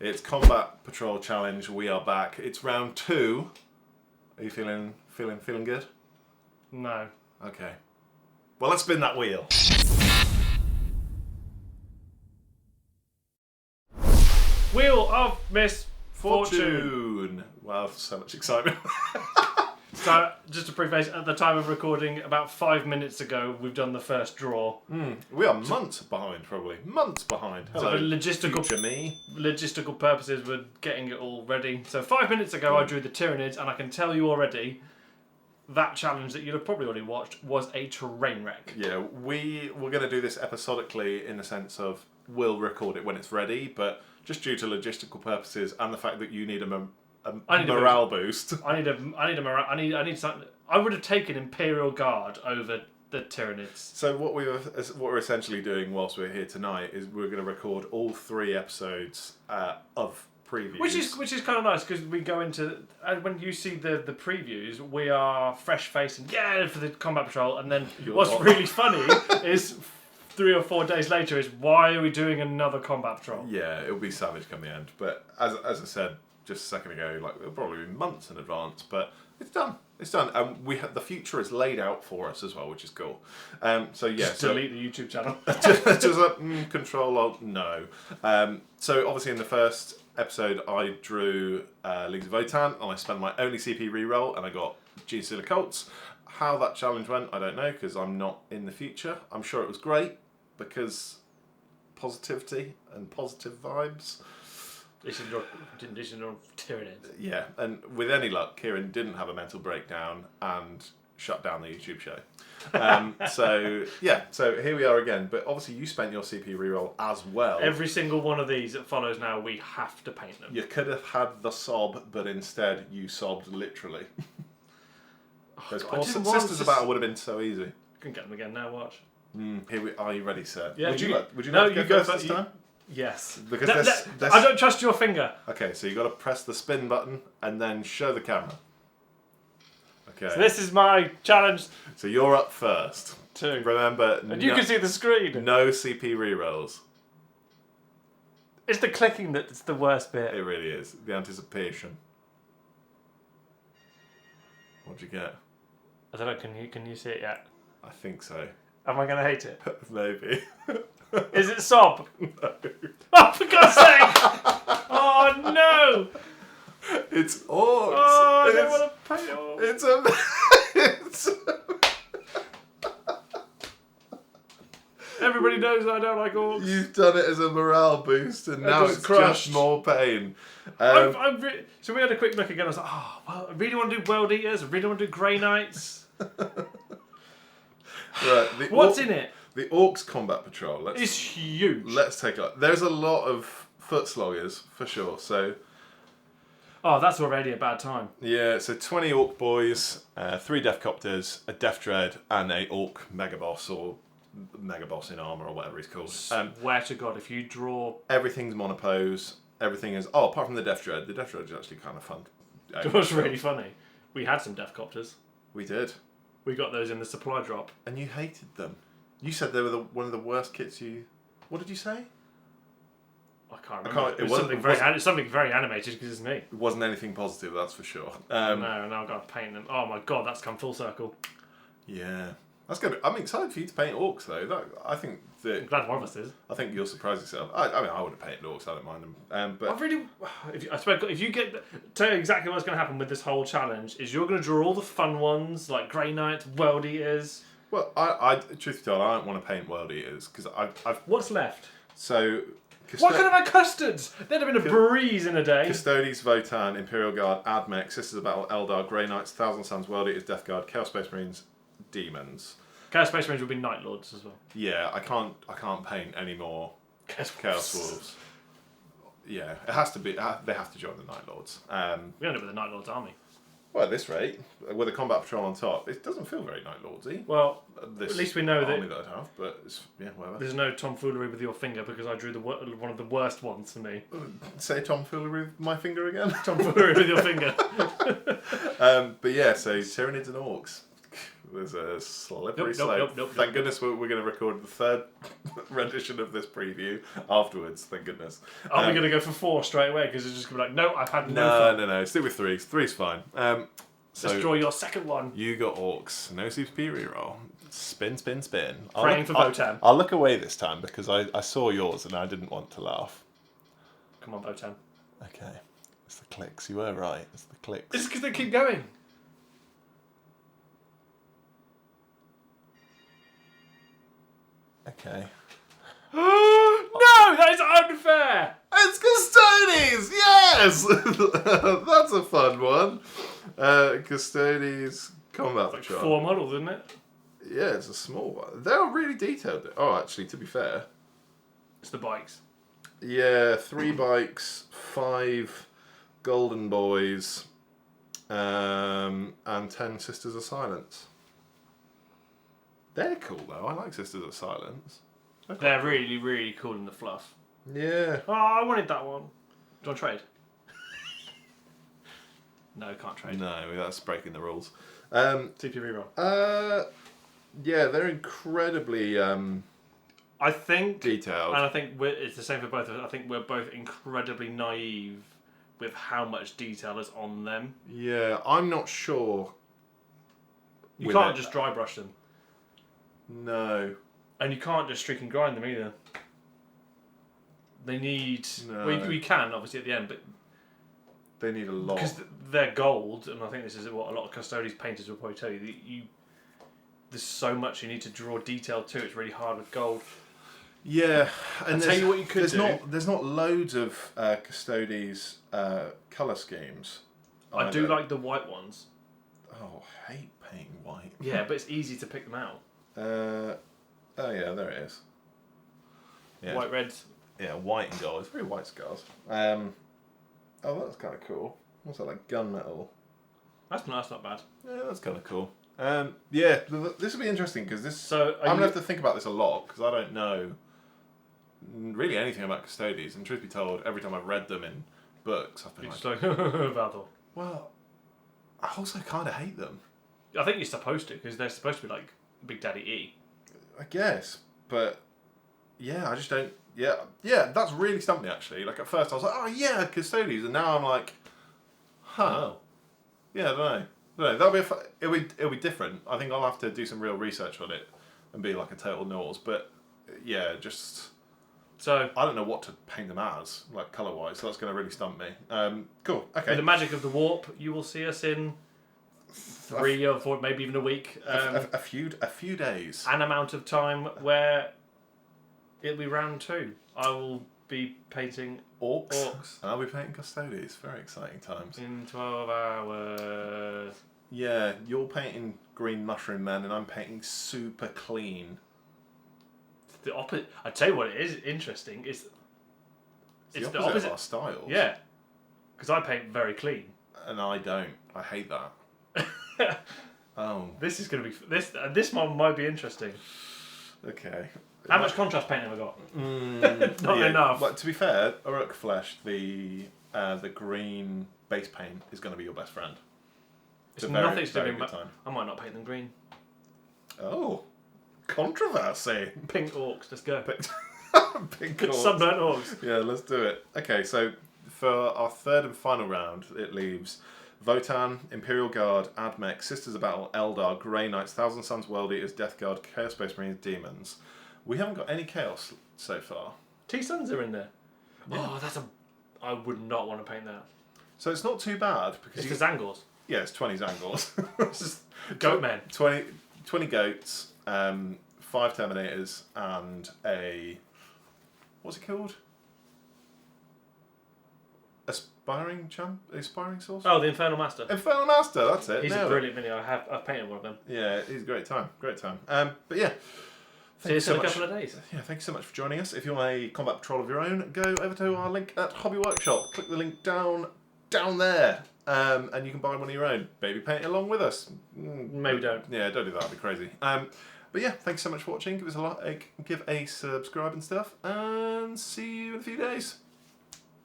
It's Combat Patrol Challenge. We are back. It's round 2. Are you feeling good? No. Okay. Well, let's spin that wheel. Wheel of Misfortune. Wow, so much excitement. So, just to preface, at the time of recording, about 5 minutes ago, we've done the first draw. We are months behind, probably. Months behind. So for logistical purposes, we're getting it all ready. So 5 minutes ago, I drew the Tyranids, and I can tell you already, that challenge that you'd have probably already watched was a train wreck. Yeah, we're going to do this episodically in the sense of we'll record it when it's ready, but just due to logistical purposes and the fact that you need a morale boost. I need something. I would have taken Imperial Guard over the Tyranids. So what we're essentially doing whilst we're here tonight is we're going to record all 3 episodes of previews. Which is kind of nice because we go into when you see the previews, we are fresh faced and for the Combat Patrol, and then what's really funny is 3 or 4 days later is why are we doing another Combat Patrol? Yeah, it'll be savage come the end. But as I said just a second ago, like it'll probably be months in advance, but it's done. It's done, and the future is laid out for us as well, which is cool. Just delete the YouTube channel. just Control Alt no. So obviously in the first episode, I drew Leagues of Votann, and I spent my only CP reroll, and I got Genestealer Cults. How that challenge went, I don't know, because I'm not in the future. I'm sure it was great because positivity and positive vibes. This is your Tyranids. Yeah, and with any luck, Kieran didn't have a mental breakdown and shut down the YouTube show. So here we are again. But obviously you spent your CP reroll as well. Every single one of these that follows now, we have to paint them. You could have had the sob, but instead you sobbed literally. Those poor Sisters of Battle would have been so easy. Can get them again now, watch. Are you ready, sir? Yeah, would you like to go first this time? Yes. Because I don't trust your finger. Okay, so you got to press the spin button and then show the camera. Okay. So this is my challenge. So you're up first. 2. Remember, and you can see the screen. No CP rerolls. It's the clicking that's the worst bit. It really is. The anticipation. What'd you get? I don't know. Can you see it yet? I think so. Am I going to hate it? Maybe. Is it sob? No. Oh, for God's sake! Oh, no! It's orcs. Oh, I don't want to paint orcs. Everybody knows I don't like orcs. You've done it as a morale boost, and now it's crushed. just more pain. So we had a quick look again. I was like, oh, well, I really want to do World Eaters. I really want to do Grey Knights. Right, What's in it? The Orcs Combat Patrol. It's huge. Let's take a look. There's a lot of foot sloggers, for sure. So, oh, that's already a bad time. Yeah, so 20 Orc boys, 3 Death Copters, a Death Dread, and a Orc Megaboss, or Megaboss in armour, or whatever he's called. Swear to God, if you draw... Everything's monopose. Everything is... Oh, apart from the Death Dread. The Death Dread is actually kind of fun. It was really funny. We had some Death Copters. We did. We got those in the supply drop. And you hated them. You said they were one of the worst kits you... What did you say? I can't remember. It was something very animated because it's me. It wasn't anything positive, that's for sure. No, now I've got to paint them. Oh my God, that's come full circle. Yeah. That's good. I'm excited for you to paint orcs, though. I think that... I'm glad one of us is. I think you'll surprise yourself. I mean, I would have painted orcs. I don't mind them. But I really... If you tell you exactly what's going to happen with this whole challenge is you're going to draw all the fun ones, like Grey Knights, World Eaters... Well, I truth be told, I don't want to paint World Eaters because I've. What's left? So. Why couldn't I have custards? They'd have been a breeze in a day. Custodes, Votann, Imperial Guard, Admech, Sisters of Battle, Eldar, Grey Knights, Thousand Suns, World Eaters, Death Guard, Chaos Space Marines, Demons. Chaos Space Marines would be Night Lords as well. Yeah, I can't paint any more Chaos Wolves. Yeah, it has to be. They have to join the Night Lords. We end up with the Night Lords army. Well, at this rate, with a Combat Patrol on top, it doesn't feel very Night Lordsy. Well, at least we know that I'd have, but it's, whatever. There's no tomfoolery with your finger because I drew one of the worst ones for me. Say tomfoolery with my finger again. Tomfoolery with your finger. But yeah, so Tyranids and Orcs. There's a slippery slope. Thank goodness we're going to record the third rendition of this preview afterwards. Thank goodness. Are we going to go for 4 straight away? Because it's just going to be like, no, I've had no fun. No. Stick with 3. 3's fine. So let's draw your second one. You got orcs. No CP reroll. Spin. Praying for Votan. I'll look away this time because I saw yours and I didn't want to laugh. Come on, Votan. Okay. It's the clicks. You were right. It's the clicks. It's because they keep going. Okay. No, that is unfair. It's Custodes! Yes! That's a fun one. Custodes Combat Patrol. 4 models, isn't it? Yeah, it's a small one. They're really detailed. Oh, actually, to be fair. It's the bikes. Yeah, 3 bikes, 5 golden boys, and 10 Sisters of Silence. They're cool, though. I like Sisters of Silence. They're really, really cool in the fluff. Yeah. Oh, I wanted that one. Do you want to trade? No, can't trade. No, that's breaking the rules. TP reroll. Yeah, they're incredibly I think detailed. And I think it's the same for both of us. I think we're both incredibly naive with how much detail is on them. Yeah, I'm not sure. You can't just dry brush them. No. And you can't just streak and grind them either. They need... No. Well, we can, obviously, at the end, but... They need a lot. Because they're gold, and I think this is what a lot of Custodes painters will probably tell you. There's so much you need to draw detail to. It's really hard with gold. Yeah, and I'll tell you what you could do. There's not loads of Custodes colour schemes. I do like the white ones. Oh, I hate painting white. Yeah, but it's easy to pick them out. Oh yeah, there it is. Yeah. White, reds. Yeah, white and gold. It's very white scars. Oh, that's kind of cool. What's that, like gunmetal? That's not bad. Yeah, that's kind of cool. Yeah, this will be interesting because this. So I'm gonna have to think about this a lot because I don't know really anything about Custodes. And truth be told, every time I've read them in books, I've been just like Valthor. Well, I also kind of hate them. I think you're supposed to because they're supposed to be like Big Daddy E. I guess, but yeah, I just don't. Yeah, that's really stumped me actually. Like at first I was like, oh yeah, Custodes, and now I'm like, huh. Oh. Yeah, I don't know. That'll be it'll be different. I think I'll have to do some real research on it and be like a total nose. But yeah, just so I don't know what to paint them as, like colour wise. So that's going to really stump me. Cool. Okay. With the magic of the warp, you will see us in 3 or 4, maybe even a week. A few days. An amount of time where it'll be round 2. I will be painting orcs. And I'll be painting Custodes. Very exciting times. In 12 hours. Yeah, you're painting green mushroom men, and I'm painting super clean. It's the opposite. I tell you what, it is interesting. It's the opposite of our styles. Yeah, because I paint very clean, and I don't. I hate that. Oh, this is going to be this one might be interesting. Okay. How much contrast paint have I got? Not enough. But to be fair, Uruk Flesh, the green base paint is going to be your best friend. It's nothing to do with time. I might not paint them green. Oh, controversy. Pink orcs, let's go. Pink orcs. Sunburnt orcs. Yeah, let's do it. Okay, so for our third and final round, it leaves Votan, Imperial Guard, Admech, Sisters of Battle, Eldar, Grey Knights, Thousand Suns, World Eaters, Death Guard, Chaos Space Marines, Demons. We haven't got any Chaos so far. T-Suns are in there. Yeah. Oh, I would not want to paint that. So it's not too bad because it's the Zangors. Yeah, it's 20 Zangors. It's just goat men. 20 goats, 5 Terminators, and a... What's it called? Aspiring Source? Oh, the Infernal Master. Infernal Master, that's it. He's a brilliant mini. I've painted one of them. Yeah, he's a great time. But yeah. See you in a couple of days. Yeah, thank you so much for joining us. If you want a combat patrol of your own, go over to our link at Hobby Workshop. Click the link down there. And you can buy one of your own. Maybe paint it along with us. Maybe don't. Yeah, don't do that. That'd be crazy. But yeah, thanks so much for watching. Give us a like, give a subscribe and stuff. And see you in a few days.